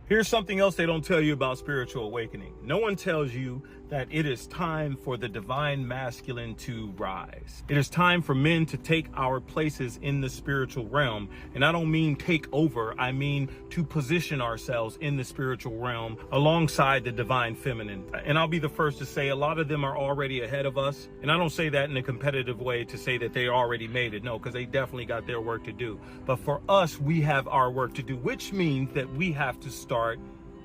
Here's something else they don't tell you about spiritual awakening. No one tells you that it is time for the divine masculine to rise. It is time for men to take our places in the spiritual realm. And I don't mean take over, I mean to position ourselves in the spiritual realm alongside the divine feminine. And I'll be the first to say a lot of them are already ahead of us. And I don't say that in a competitive way to say that they already made it. No, because they definitely got their work to do. But for us, we have our work to do, which means that we have to start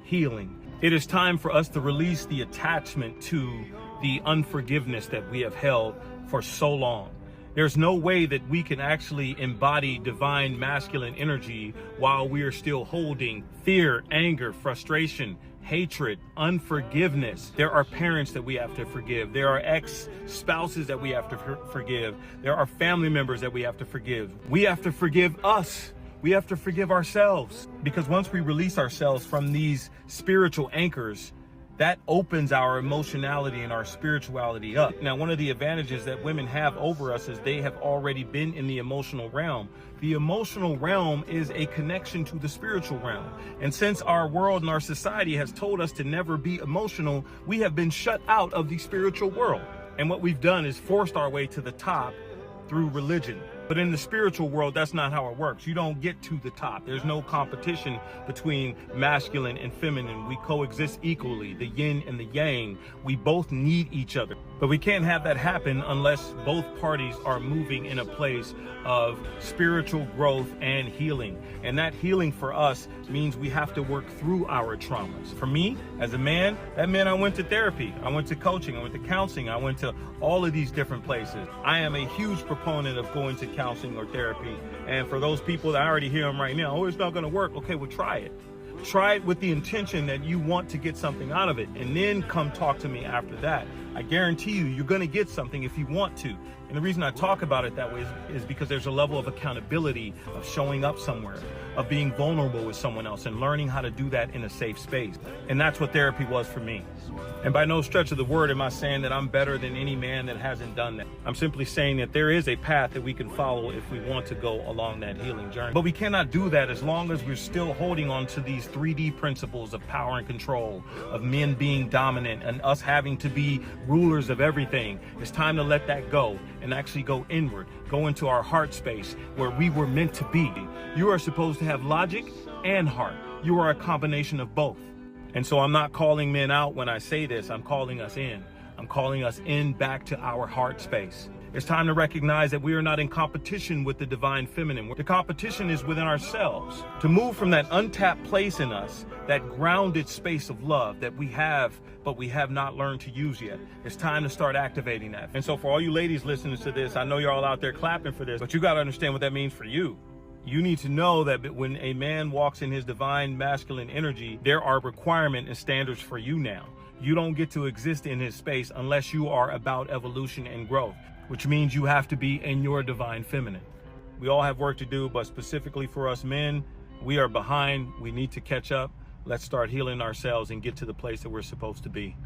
healing. It is time for us to release the attachment to the unforgiveness that we have held for so long. There's no way that we can actually embody divine masculine energy while we are still holding fear, anger, frustration, hatred, unforgiveness. There are parents that we have to forgive. There are ex-spouses that we have to forgive. There are family members that we have to forgive. We have to forgive us. We have to forgive ourselves, because once we release ourselves from these spiritual anchors, that opens our emotionality and our spirituality up. Now, one of the advantages that women have over us is they have already been in the emotional realm. The emotional realm is a connection to the spiritual realm. And since our world and our society has told us to never be emotional, we have been shut out of the spiritual world. And what we've done is forced our way to the top through religion. But in the spiritual world, that's not how it works. You don't get to the top. There's no competition between masculine and feminine. We coexist equally, the yin and the yang. We both need each other. But we can't have that happen unless both parties are moving in a place of spiritual growth and healing. And that healing for us means we have to work through our traumas. For me, as a man, that meant I went to therapy. I went to coaching. I went to counseling. I went to all of these different places. I am a huge proponent of going to counseling or therapy. And for those people that I already hear them right now, oh, it's not going to work. Okay, well, try it. Try it with the intention that you want to get something out of it, and then come talk to me after that. I guarantee you, you're going to get something if you want to. And the reason I talk about it that way is because there's a level of accountability, of showing up somewhere, of being vulnerable with someone else and learning how to do that in a safe space. And that's what therapy was for me. And by no stretch of the word am I saying that I'm better than any man that hasn't done that. I'm simply saying that there is a path that we can follow if we want to go along that healing journey. But we cannot do that as long as we're still holding on to these 3D principles of power and control, of men being dominant and us having to be rulers of everything. It's time to let that go and actually go inward, go into our heart space where we were meant to be. You are supposed to have logic and heart. You are a combination of both. And so I'm not calling men out when I say this. I'm calling us in. I'm calling us in back to our heart space. It's time to recognize that we are not in competition with the divine feminine. The competition is within ourselves. To move from that untapped place in us, that grounded space of love that we have, but we have not learned to use yet. It's time to start activating that. And so for all you ladies listening to this, I know you're all out there clapping for this, but you got to understand what that means for you. You need to know that when a man walks in his divine masculine energy, there are requirements and standards for you now. You don't get to exist in his space unless you are about evolution and growth, which means you have to be in your divine feminine. We all have work to do, but specifically for us men, we are behind. We need to catch up. Let's start healing ourselves and get to the place that we're supposed to be.